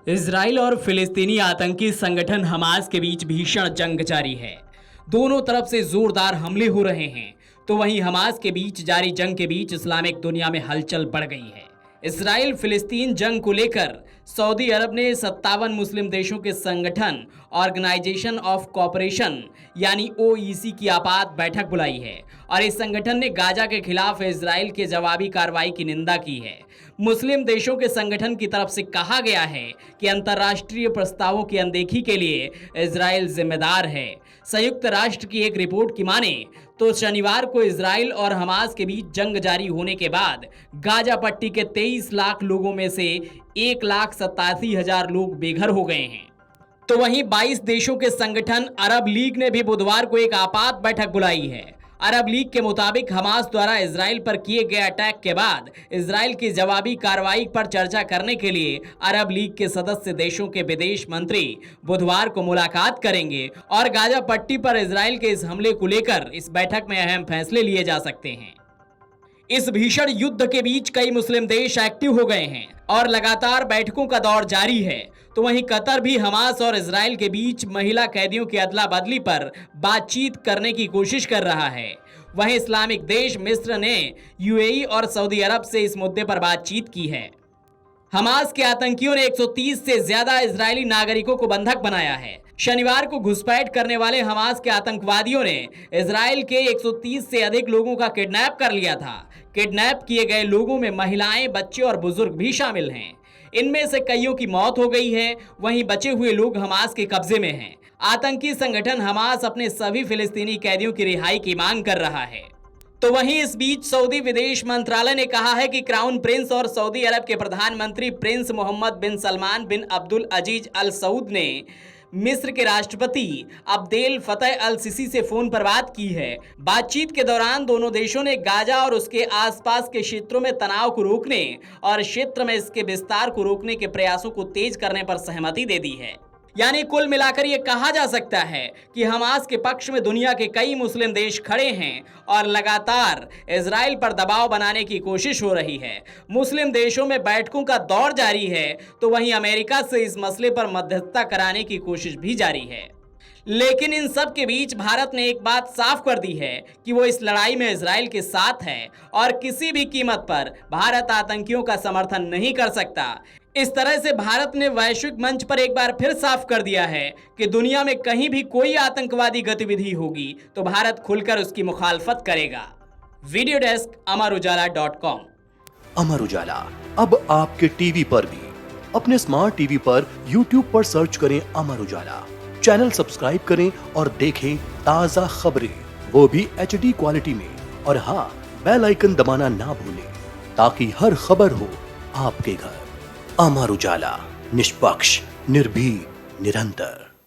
Israel और फिलिस्तीनी आतंकी संगठन हमास के बीच भीषण जंग जारी है। दोनों तरफ से जोरदार हमले हो रहे हैं। तो वहीं हमास के बीच जारी जंग के बीच इस्लामिक दुनिया में हलचल बढ़ गई है। इसराइल फिलिस्तीन जंग को लेकर सऊदी अरब ने 57 मुस्लिम देशों के संगठन ऑर्गेनाइजेशन ऑफ कोऑपरेशन यानी ओईसी की आपात बैठक बुलाई है और इस संगठन ने गाजा के खिलाफ इजराइल के जवाबी कार्रवाई की निंदा की है। मुस्लिम देशों के संगठन की तरफ से कहा गया है कि अंतर्राष्ट्रीय प्रस्तावों की अनदेखी के लिए इजराइल जिम्मेदार है। संयुक्त राष्ट्र की एक रिपोर्ट की माने तो शनिवार को इजराइल और हमास के बीच जंग जारी होने के बाद गाजा पट्टी के 23 लाख लोगों में से 1,87,000 लोग बेघर हो गए हैं। तो वहीं 22 देशों के संगठन अरब लीग ने भी बुधवार को एक आपात बैठक बुलाई है। अरब लीग के मुताबिक हमास द्वारा इजराइल पर किए गए अटैक के बाद इजराइल की जवाबी कार्रवाई पर चर्चा करने के लिए अरब लीग के सदस्य देशों के विदेश मंत्री बुधवार को मुलाकात करेंगे और गाजा पट्टी पर इजराइल के इस हमले को लेकर इस बैठक में अहम फैसले लिए जा सकते हैं। इस भीषण युद्ध के बीच कई मुस्लिम देश एक्टिव हो गए हैं और लगातार बैठकों का दौर जारी है। तो वहीं कतर भी हमास और इजराइल के बीच महिला कैदियों की अदला बदली पर बातचीत करने की कोशिश कर रहा है। वहीं इस्लामिक देश मिस्र ने यूएई और सऊदी अरब से इस मुद्दे पर बातचीत की है। हमास के आतंकियों ने 130 से ज्यादा इजरायली नागरिकों को बंधक बनाया है। शनिवार को घुसपैठ करने वाले हमास के आतंकवादियों ने इजराइल के 130 से अधिक लोगों का किडनैप कर लिया था। किडनैप किए गए लोगों में महिलाएं, बच्चे और बुजुर्ग भी शामिल हैं। इनमें से कईयों की मौत हो गई है। वहीं बचे हुए लोग हमास के कब्जे में हैं। आतंकी संगठन हमास अपने सभी फिलिस्तीनी कैदियों की रिहाई की मांग कर रहा है। तो वहीं इस बीच सऊदी विदेश मंत्रालय ने कहा है कि क्राउन प्रिंस और सऊदी अरब के प्रधानमंत्री प्रिंस मोहम्मद बिन सलमान बिन अब्दुल अजीज अल सऊद ने मिस्र के राष्ट्रपति अब्देल फतह अल सिसी से फोन पर बात की है। बातचीत के दौरान दोनों देशों ने गाजा और उसके आसपास के क्षेत्रों में तनाव को रोकने और क्षेत्र में इसके विस्तार को रोकने के प्रयासों को तेज करने पर सहमति दे दी है। यानी कुल मिलाकर ये कहा जा सकता है कि हमास के पक्ष में दुनिया के कई मुस्लिम देश खड़े हैं और लगातार इजराइल पर दबाव बनाने की कोशिश हो रही है। मुस्लिम देशों में बैठकों का दौर जारी है, तो वहीं अमेरिका से इस मसले पर मध्यस्थता कराने की कोशिश भी जारी है। लेकिन इन सब के बीच भारत ने एक बात साफ कर दी है कि वो इस लड़ाई में इजराइल के साथ है और किसी भी कीमत पर भारत आतंकियों का समर्थन नहीं कर सकता। इस तरह से भारत ने वैश्विक मंच पर एक बार फिर साफ कर दिया है कि दुनिया में कहीं भी कोई आतंकवादी गतिविधि होगी तो भारत खुलकर उसकी मुखालफत करेगा। Video desk amarujala.com। Amar Ujala अब आपके टीवी पर भी। अपने स्मार्ट टीवी पर YouTube पर सर्च करें अमर उजाला, चैनल सब्सक्राइब करें और देखें ताजा खबरें, वो भी HD क्वालिटी में। और हाँ, बेल आइकन दबाना ना भूलें ताकि हर खबर हो आपके घर। अमर उजाला, निष्पक्ष, निर्भीक, निरंतर।